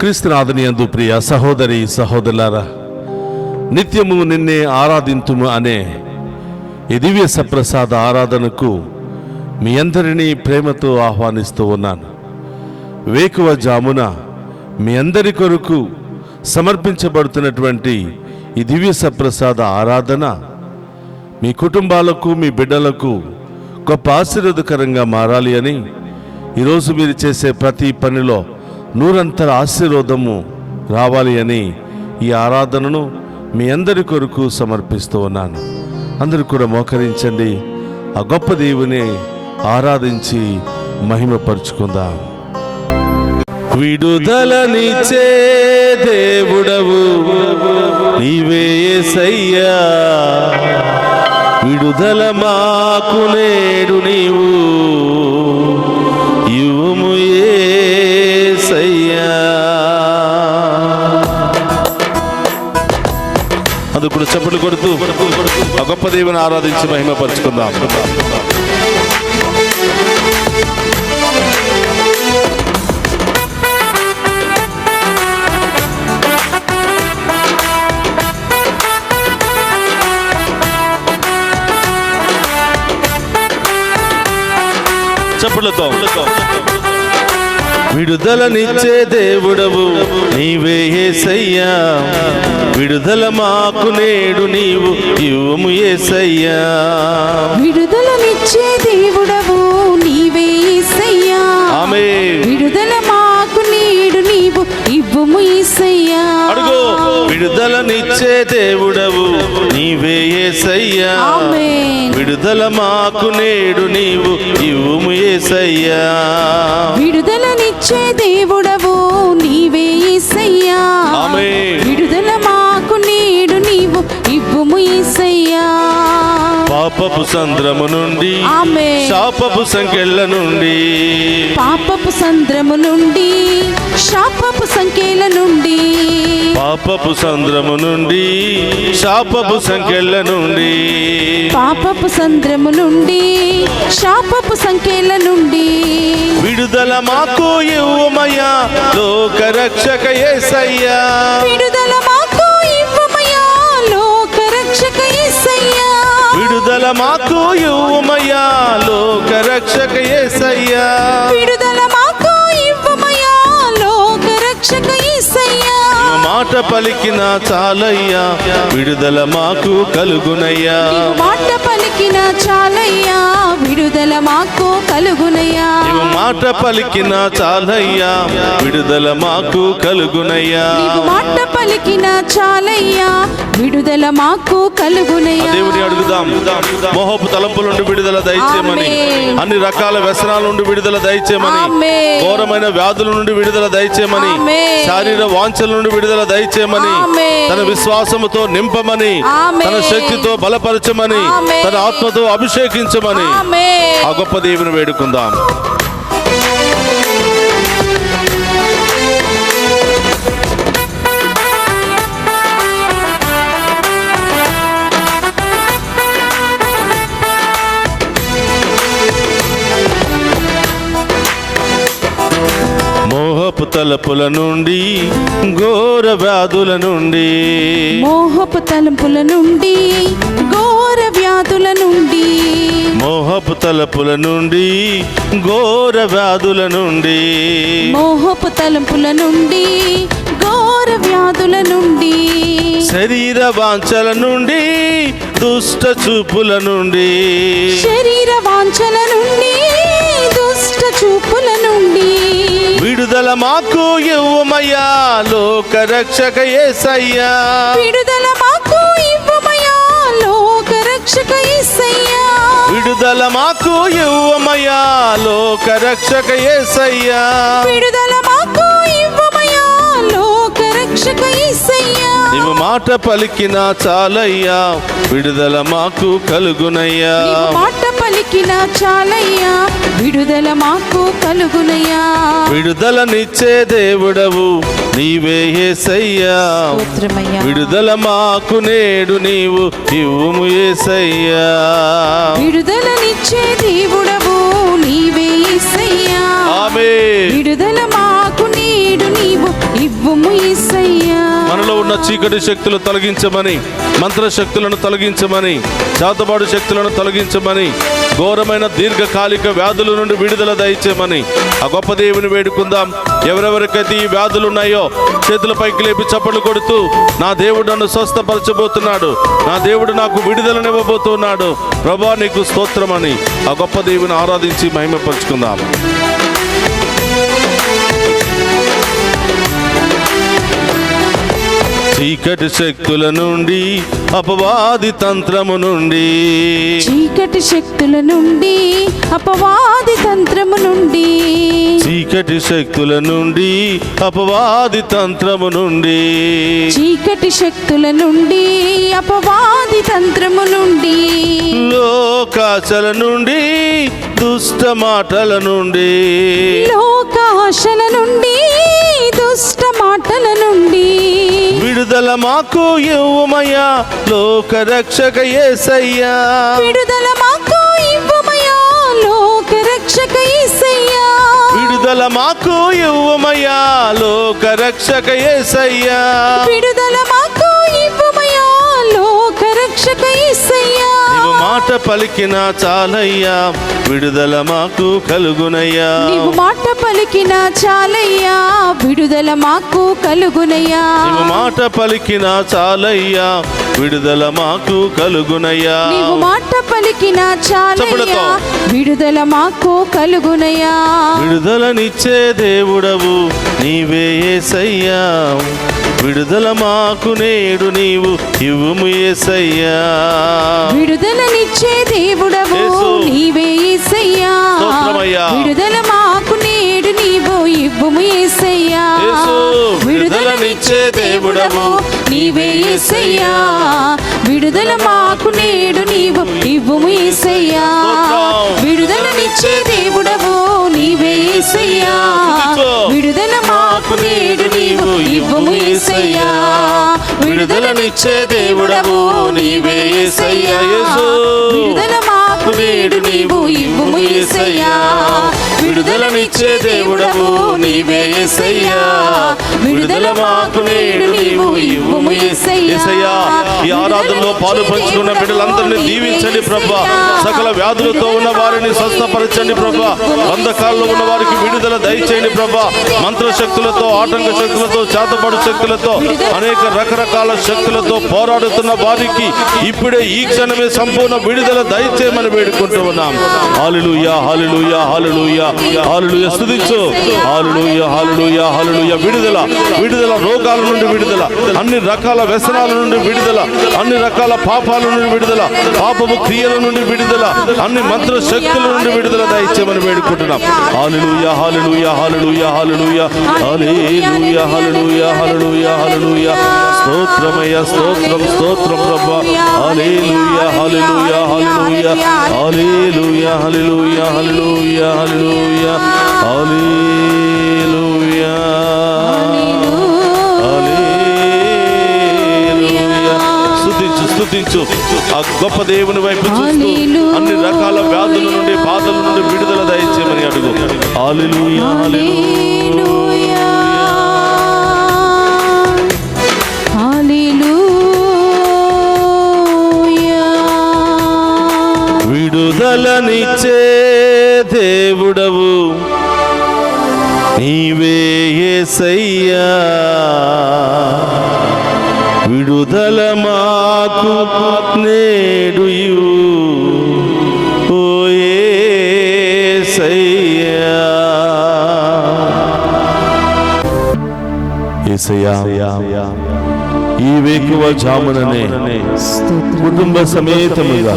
క్రీస్తునాథుని యందు ప్రియ సహోదరి సహోదరులారా, నిత్యము నిన్నే ఆరాధింతుము అనే ఈ దివ్య సప్రసాద ఆరాధనకు మీ అందరినీ ప్రేమతో ఆహ్వానిస్తూ ఉన్నాను. వేకువ జామున మీ అందరి కొరకు సమర్పించబడుతున్నటువంటి ఈ దివ్య సప్రసాద ఆరాధన మీ కుటుంబాలకు, మీ బిడ్డలకు గొప్ప ఆశీర్వాదకరంగా మారాలి అని, ఈరోజు మీరు చేసే ప్రతి పనిలో నూరంతర ఆశీర్వాదము రావాలి అని ఈ ఆరాధనను మీ అందరి కొరకు సమర్పిస్తూ ఉన్నాను. అందరూ కూడా మోకరించండి, ఆ గొప్ప దేవుని ఆరాధించి మహిమపరుచుకుందాం. విడుదలనిచ్చే దేవుడవు నీవే యేసయ్యా, విడుదల మాకు నేడు నీవు ఇవ్వుము యేసయ్యా. అది కూడా చప్పట్లు కొడుతూ ఆ గొప్ప దేవుని ఆరాధించి మహిమపరుచుకుందాం. చప్పట్లతో విడుదలనిచ్చే దేవుడవు నీవే యేసయ్యా, విడుదల మాకు నేడు నీవు ఇవ్వుము యేసయ్యా. విడుదలనిచ్చే దేవుడవు నీవే యేసయ్యా, ఆమేన్. విడుదల మాకు నేడు నీవు ఇవ్వుము యేసయ్యా. అడుగు, విడుదలనిచ్చే దేవుడవు నీవే యేసయ్యా, ఆమేన్. విడుదల మాకు నేడు నీవు ఇవ్వుము యేసయ్యా. విడుదలనిచ్చే దేవుడవు నీవే యేసయ్యా, ఆమేన్. విడుదల మాకు నేడు నీవు ఇవ్వుము యేసయ్యా. పాపపు సంద్రము నుండి, ఆమేన్. శాపపు సంకెళ్ళ నుండి, పాపపు సంద్రము నుండి, శాపపు సంకెళ్ళ నుండి, పాపపు సంద్రము నుండి, శాపపు సంకెళ్ళ నుండి, పాపపు సంద్రము నుండి, శాపపు సంకెళ్ళ నుండి విడుదల మాకు ఇవ్వుమయ్యా లోక రక్షక యేసయ్యా. విడుదల మాకు ఇవ్వుమయ్యా లోక రక్షక యేసయ్యా. విడుదల మాకు ఇవ్వుమయ్యా లోక రక్షక యేసయ్యా. విడుదల మాకు ఇవ్వుమయ్యా లోక రక్షక యేసయ్యా. మాట పలికిన చాలయ్యా, విడుదల మాకు కలుగునయ్యా. మాట పలికిన చాలయ్యా, విడుదల మాకు కలుగునయ్యా. మాట పలికిన చాలయ్యా, విడుదల మాకు కలుగునయ్యా. మాట పలికిన చాలయ్యా, విడుదల మాకు కలుగునయ్యా. దేవుని అడుగుదాం, మోహపు తలంపుల నుండి విడుదల దయచేయమని, అన్ని రకాల వ్యసనాల నుండి విడుదల దయచేయమని, ఘోరమైన వ్యాధుల నుండి విడుదల దయచేయమని, శారీర వాంఛల నుండి విడుదల దయచేయమని, తన విశ్వాసముతో నింపమని, తన శక్తితో బలపరచమని, తన ఆత్మతో అభిషేకించమని ఆ గొప్ప దేవుని వేడుకుందాం. మోహపు తలపుల నుండి, ఘోర వ్యాధుల నుండి, మోహపు తలంపుల నుండి, ఘోర వ్యాధుల నుండి, మోహపు తలపుల నుండి, ఘోర వ్యాధుల నుండి, మోహపు తలంపుల నుండి, ఘోర వ్యాధుల నుండి, శరీర వాంఛల నుండి, దుష్ట చూపుల నుండి, శరీర వాంఛల నుండి, దుష్ట చూపుల నుండి విడుదల మాకు ఇవ్వుమయ్యా లోక రక్షక యేసయ్యా. విడుదల మాకు ఇవ్వుమయ్యా లోక రక్షక యేసయ్యా. విడుదల మాకు ఇవ్వుమయ్యా లోక రక్షక యేసయ్యా. విడుదల మాకు ఇవ్వుమయ్యా లోక రక్షక యేసయ్యా. నీవు మాట పలికిన చాలయ్యా, విడుదల మాకు కలుగునయ్యా. మాట పలికిన చాలయ్యా, విడుదల మాకు కలుగునయ్యా. విడుదలనిచ్చే దేవుడవు నీవే యేసయ్యా, విడుదల మాకు నేడు నీవు ఇవ్వుము యేసయ్యా. విడుదలనిచ్చే దేవుడవు నీవే యేసయ్యా, ఆమేన్. విడుదల మాకు నేడు నీవు ఇవ్వు ఇవ్వుము యేసయ్యా. మనలో ఉన్న చీకటి శక్తులు తొలగించమని, మంత్ర శక్తులను తొలగించమని, చేతబాటు శక్తులను తొలగించమని, ఘోరమైన దీర్ఘకాలిక వ్యాధుల నుండి విడుదల దయచేయమని ఆ గొప్ప దేవుని వేడుకుందాం. ఎవరెవరికైతే ఈ వ్యాధులు ఉన్నాయో చేతుల పైకి లేపి చప్పట్లు కొడుతూ, నా దేవుడు నన్ను స్వస్థపరచబోతున్నాడు, నా దేవుడు నాకు విడుదలనివ్వబోతున్నాడు, ప్రభువా నీకు స్తోత్రమని ఆ గొప్ప దేవుని ఆరాధించి మహిమపరుచుకుందాం. చీకటి శక్తుల నుండి, అపవాది తంత్రము నుండి, చీకటి శక్తుల నుండి, అపవాది తంత్రము నుండి, చీకటి శక్తుల నుండి, అపవాది తంత్రము నుండి, చీకటి శక్తుల నుండి, అపవాది తంత్రము నుండి, లోకాశల నుండి, దుష్ట మాటల నుండి, లోకాశల నుండి, దుష్ట మాటల నుండి విడుదల మాకు ఇవ్వుమయ్యా లోక రక్షక యేసయ్యా. విడుదల మాకు ఇవ్వుమయ్యా లోక రక్షక యేసయ్యా. విడుదల మాకు ఇవ్వుమయ్యా లోక రక్షక యేసయ్యా. విడుదల మాకు ఇవ్వుమయ్యా లోక రక్షక యేసయ్యా. నీవు మాట పలికిన చాలయ్యా విడుదల మాకు కలుగునయ్యా. నీవు మాట పలికిన చాలయ్యా విడుదల మాకు కలుగునయ్యా. నీవు మాట పలికిన చాలయ్యా విడుదల మాకు కలుగునయ్యా. నీవు మాట పలికిన చాలయ్యా విడుదల మాకు కలుగునయ్యా. విడుదలనిచ్చే దేవుడవు నీవే యేసయ్యా. విడుదల మాకు నేడు నీవు ఇవ్వుము యేసయ్యా. విడుదలనిచ్చే దేవుడవు నీవే యేసయ్యా. విడుదల మాకు నేడు నీవు ఇవ్వుము యేసయ్యా. విడుదలనిచ్చే దేవుడవు నీవే యేసయ్యా. విడుదల మాకు నేడు నీవు ఇవ్వుము యేసయ్యా. విడుదలనిచ్చే దేవుడవు నీవే యేసయ్యా. విడుదల మాకు నేడు నీవు ఇవ్వుము యేసయ్యా. విడుదలనిచ్చే దేవుడవు నీవే యేసయ్యా. విడుదల మాకు నేడు నీవు ఇవ్వుము యేసయ్యా. విడుదలనిచ్చే దేవుడవు నీవే యేసయ్యా. విడుదల మాకు నేడు నీవు ఇవ్వుము యేసయ్యా. ఈ ఆరాధనలో పాలు పంచుకున్న బిడ్డలందరినీ దీవించండి ప్రభా. సకల వ్యాధులతో ఉన్న వారిని స్వస్థపరచండి ప్రభా. బంధకాల్లో ఉన్న వారికి విడుదల దయచేయండి ప్రభా. మంత్ర శక్తులతో, ఆటంక శక్తులతో, చేతబడు శక్తులతో, అనేక రకరకాల శక్తులతో పోరాడుతున్న వారికి ఇప్పుడే ఈ క్షణమే సంపూర్ణ విడుదల దయచేయమని వేడుకుంటూ ఉన్నాం. హల్లెలూయా హల్లెలూయా హల్లెలూయా హల్లెలూయా. స్తుతించు. హల్లెలూయా హల్లెలూయా హల్లెలూయా. విడుదల విడుదల, రోగాల నుండి విడుదల, అన్ని రకాల వ్యసనాల నుండి విడుదల, అన్ని రకాల పాపాల నుండి విడుదల, పాపపు క్రియల నుండి విడుదల, అన్ని మంత్ర శక్తుల నుండి విడుదల దయచేయమని వేడుకుంటున్నాం. హల్లెలూయా హల్లెలూయా హల్లెలూయా హల్లెలూయా హల్లెలూయా హల్లెలూయా హల్లెలూయా హల్లెలూయా. స్తోత్రమయ్యా, స్తోత్రం స్తోత్రం ప్రభా. హల్లెలూయా హల్లెలూయా హల్లెలూయా హల్లెలూయా హల్లెలూయా హల్లెలూయా హల్లెలూయా హల్లెలూయా హల్లెలూయా. స్తుతించు స్తుతించు ఆ గొప్ప దేవుని వైపు చూస్తూ అన్ని రకాల వ్యాధుల నుండి, బాధల నుండి విడుదల దయచేయమని అడుగు. హల్లెలూయా హల్లెలూయా హల్లెలూయా. విడుదలనిచ్చే దేవుడవు నీవే యేసయ్యా. విడుదల మాకు నేడు ఇవ్వు ఓ యేసయ్యా. యేసయ్యా, ఈ వేకువ జాముననే కుటుంబ సమేతముగా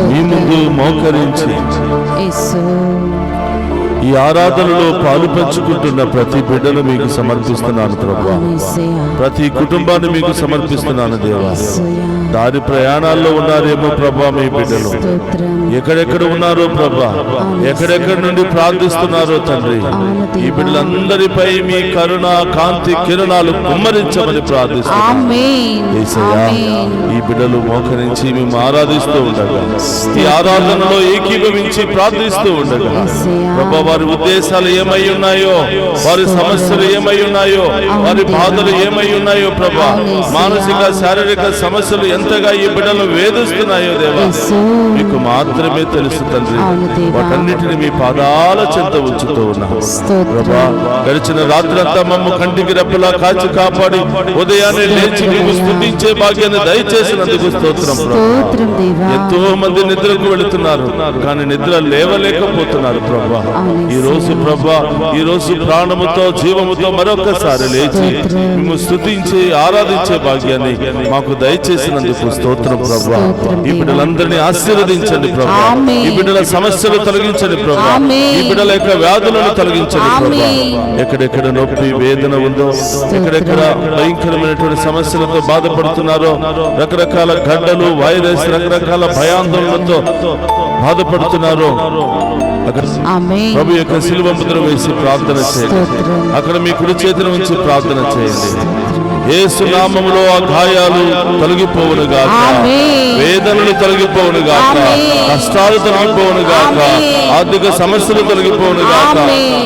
మీ ముందు మోకరించి ఈ ఆరాధనలో పాలు పంచుకుంటున్న ప్రతి బిడ్డను మీకు సమర్పిస్తున్నాను ప్రభువా. ప్రతి కుటుంబాన్ని మీకు సమర్పిస్తున్నాను దేవా. దారి ప్రయాణాల్లో ఉన్నారేమో ప్రభా మీ బిడ్డలు, ఎక్కడెక్కడ ఉన్నారో ప్రభా, ఎక్కడెక్కడి నుండి ప్రార్థిస్తున్నారో తండ్రి, ఈ బిడ్డలందరిపై మీ కరుణ కాంతి కిరణాలు కుమ్మరించమని ప్రార్థిస్తున్నాను. యేసయ్యా, ఈ బిడ్డలు మోకరించి మేము ఆరాధిస్తూ ఉండగా, ఈ ఆరాధనలో ఏకీభవించి ప్రార్థిస్తూ ఉండగా ప్రభా వారి ఉద్దేశాలు ఏమై ఉన్నాయో, వారి సమస్యలు ఏమై ఉన్నాయో, వారి బాధలు ఏమై ఉన్నాయో ప్రభా, మానసిక శారీరక సమస్యలు ఎంతగా ఈ బిడ్డలు వేధిస్తున్నాయో దేవా, మీకు మాత్రమే తెలుసు తండ్రి. వాటన్నిటిని మీ పాదాల చెంత ఉంచుతూ ఉన్నాము ప్రభా. గడిచిన రాత్రంతా మమ్మ కంటికి రెప్పలా కాచి కాపాడి ఉదయాన్నే లేచి మీకు స్తుతించే భాగ్యాన్ని దయచేసినందుకు స్తోత్రం ప్రభా. ఎంతో మంది నిద్రకు వెళుతున్నారు, కానీ నిద్ర లేవలేకపోతున్నారు ప్రభా. ఈ రోజు ప్రభా, ఈ రోజు ప్రాణముతో జీవముతో మరొకసారి లేచి మేము స్తుతించి ఆరాధించే భాగ్యాన్ని మాకు దయచేసినందుకు స్తోత్రం ప్రభా. ఈ బిడ్డలందరినీ ఆశీర్వదించండి ప్రభా. ఈ బిడ్డల సమస్యలు తొలగించండి ప్రభా. ఈ బిడ్డల యొక్క వ్యాధులను తొలగించండి ప్రభా. ఎక్కడెక్కడ నొప్పి వేదన ఉందో, ఎక్కడెక్కడ భయంకరమైనటువంటి సమస్యలతో బాధపడుతున్నారో, రకరకాల గడ్డలు, వైరస్, రకరకాల భయాందోళనలతో బాధపడుతున్నారో అక్కడ ప్రభు యొక్క శిలువ ముద్ర వేసి ప్రార్థన చేయండి. అక్కడ మీ కుడి చేతిని ఉంచి ప్రార్థన చేయండి. యేసు నామములో ఆ గాయాలు తొలగిపోవును గాక, వేదనలు తొలగిపోవును గాక, కష్టాలు తొలగిపోవును గాక, ఆర్థిక సమస్యలు తొలగిపోవును గాక,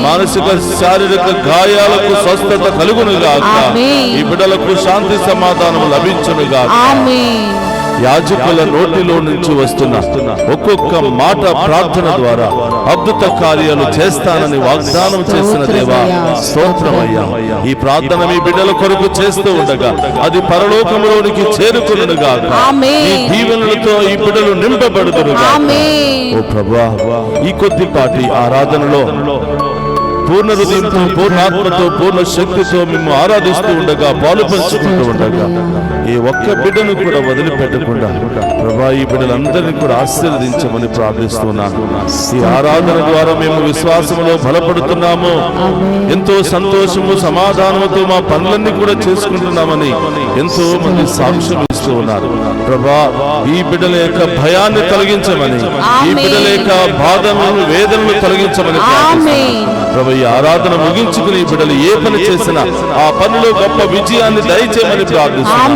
మానసిక శారీరక గాయాలకు స్వస్థత కలుగును గాక, ఈ బిడ్డలకు శాంతి సమాధానం లభించును గాక. యాజకుల నోటిలో నుంచి వస్తున్న ఒక్కొక్క మాట ప్రార్థన ద్వారా అద్భుత కార్యాలు చేస్తానని వాగ్దానం చేసిన దేవా స్తోత్రమయ్యా. ఈ ప్రార్థన మీ బిడ్డల కొరకు చేస్తూ ఉండగా అది పరలోకములోనికి చేరుకునుగా, ఈ దీవెనలతో ఈ బిడ్డలు నింపబడుదురుగా. ఓ ప్రభువా, ఈ కొద్దిపాటి ఆరాధనలో పూర్ణ హృదయంతో, పూర్ణాత్మతో, పూర్ణ శక్తితో మేము ఆరాధిస్తూ ఉండగా, పాలు పంచుకుంటూ ఉండగా, ఈ ఒక్క బిడ్డను కూడా వదిలిపెట్టకుండా ప్రభా ఈ బిడ్డలందరినీ కూడా ఆశీర్వదించమని ప్రార్థిస్తున్నాను. ఈ ఆరాధన ద్వారా మేము విశ్వాసంలో బలపడుతున్నాము, ఎంతో సంతోషము సమాధానముతో మా పనులన్నీ కూడా చేసుకుంటున్నామని ఎంతో మంది సాక్ష్యం ఇస్తూ ఉన్నారు. ప్రభా ఈ బిడ్డల యొక్క భయాన్ని తొలగించమని, ఈ బిడ్డల యొక్క బాధలను, వేదనలు తొలగించమని ప్రభు. ఈ ఆరాధన ముగించుకుని ఈ బిడ్డలు ఏ పని చేసినా ఆ పనిలో గొప్ప విజయాన్ని దయచేయమని ప్రార్థిస్తున్నాను.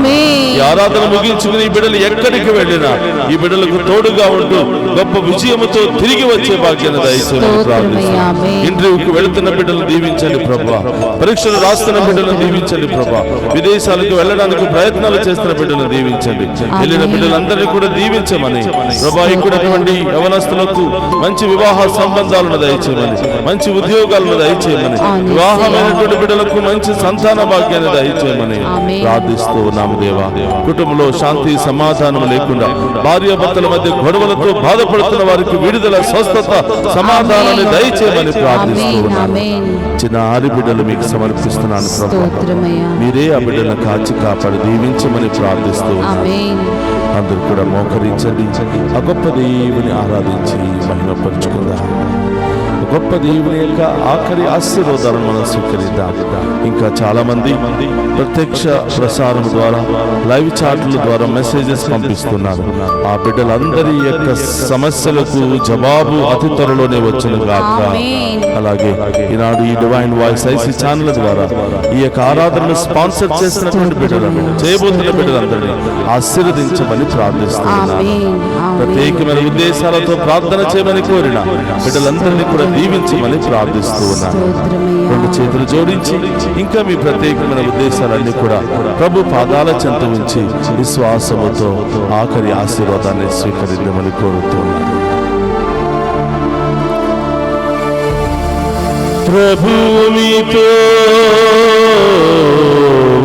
ఈ ఆరాధన ముగించుకుని ఈ బిడ్డలు ఎక్కడికి వెళ్ళినా ఈ బిడ్డలకు తోడుగా ఉంటూ గొప్ప విజయముతో తిరిగి వచ్చే భాగ్యాన్ని దయచేయమని ప్రార్థిస్తున్నాను. ఇంటర్వ్యూకి వెళుతున్న బిడ్డలు దీవించండి ప్రభా. పరీక్షలు రాస్తున్న బిడ్డలను దీవించండి ప్రభా. విదేశాలకు వెళ్ళడానికి ప్రయత్నాలు చేస్తున్న బిడ్డలను దీవించండి. వెళ్ళిన బిడ్డలందరినీ కూడా దీవించమని ప్రభా. ఇక్కడటువంటి యవనస్తులకు మంచి వివాహ సంబంధాలను దయచేయమని, మంచి ఉద్యోగాలను దయచేయమని, వివాహమైనటువంటి బిడ్డలకు మంచి సంతాన భాగ్యాన్ని దయచేయమని ప్రార్థిస్తూ ఉన్నాము దేవా. కుటుంబంలో శాంతి సమాధానం లేకుండా భార్యాభర్తల మధ్య గొడవలతో బాధపడుతున్న వారికి విడుదల, స్వస్థత, సమాధానాన్ని దయచేయమని ప్రార్థిస్తూ ఉన్నాము. చిన్న ఆరి బిడ్డలు మీకు సమర్పిస్తున్నాను ప్రభు. మీరే ఆ బిడ్డలను కాచి కాపాడి దీవించమని ప్రార్థిస్తూ ఉన్నాము. అందరూ కూడా మోకరించండి, ఆ గొప్ప దేవుని ఆరాధించి మహిమపరుచుకుందాం. గొప్ప దేవుని యొక్క ఆఖరి ఆశీర్వాదాలను మనం స్వీకరిద్దాం. ఇంకా చాలా మంది ప్రత్యక్ష ప్రసారం ద్వారా, లైవ్ చాట్ల ద్వారా మెసేజెస్ పంపిస్తున్నారు. ఆ బిడ్డలందరి యొక్క సమస్యలకు జవాబు అతి త్వరలోనే వచ్చును గాక. అలాగే ఈనాడు ఈ డివైన్ వాయిస్ ఐసీ ఛానల్ ద్వారా ఈ యొక్క ఆరాధనను స్పాన్సర్ చేసినటువంటి బిడ్డలను, చేయబోతున్న బిడ్డలందరినీ ఆశీర్వదించమని ప్రార్థిస్తున్నాను. ప్రత్యేకమైన ఉద్దేశాలతో ప్రార్థన చేయమని కోరిన బిడ్డలందరినీ కూడా దీవించమని ప్రార్థిస్తూ ఉన్నాను. రెండు చేతులు జోడించి ఇంకా మీ ప్రత్యేకమైన ఉద్దేశాలన్నీ కూడా ప్రభు పాదాల చెంత ఉంచి విశ్వాసముతో ఆఖరి ఆశీర్వాదాన్ని స్వీకరించమని కోరుతున్నాను. ప్రభు మీతో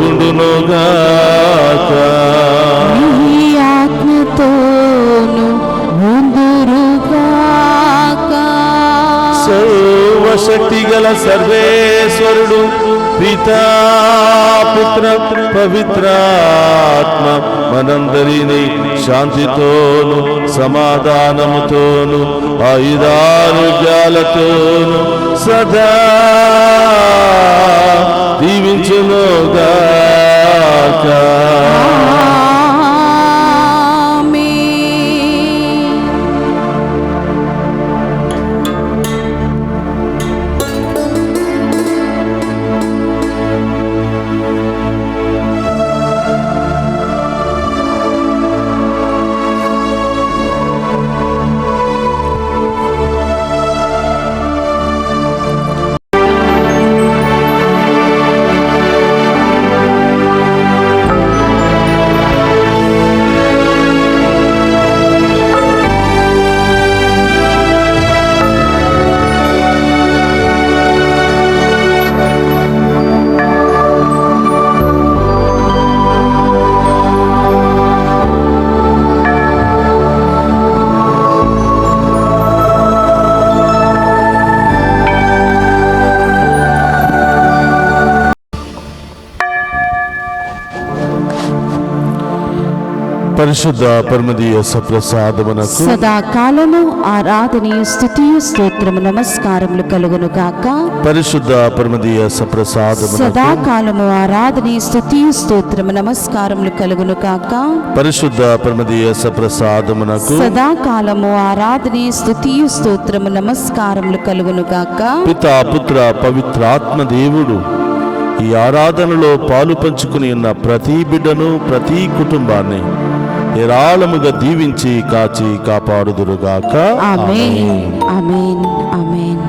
ఉండునుగాక, నీ ఆత్మతోను ఉందురుగాక. సర్వశక్తి గల సర్వేశ్వరుడు పితా, పుత్ర, పవిత్రాత్మ మనందరినీ శాంతితోను, సమాధానముతోను, ఆయుధారోగ్యాలతోను సదా దీవించునుగాక. పరిశుద్ధ పరమదీయ సప్రసాదమునకు సదాకాలము ఆరాధనీయ స్తుతియు స్తోత్రము నమస్కారములు కలుగును గాక. పరిశుద్ధ పరమదీయ సప్రసాదమునకు సదాకాలము ఆరాధనీయ స్తుతియు స్తోత్రము నమస్కారములు కలుగును గాక. పరిశుద్ధ పరమదీయ సప్రసాదమునకు సదాకాలము ఆరాధనీయ స్తుతియు స్తోత్రము నమస్కారములు కలుగును గాక. పితా పుత్ర పవిత్రాత్మ దేవుడు ఈ ఆరాధనలో పాలు పంచుకుని ఉన్న ప్రతి బిడ్డను ప్రతి కుటుంబాన్ని ఏరాళముగా దీవించి కాచి కాపాడుదురుగాక. ఆమేన్ ఆమేన్ ఆమేన్.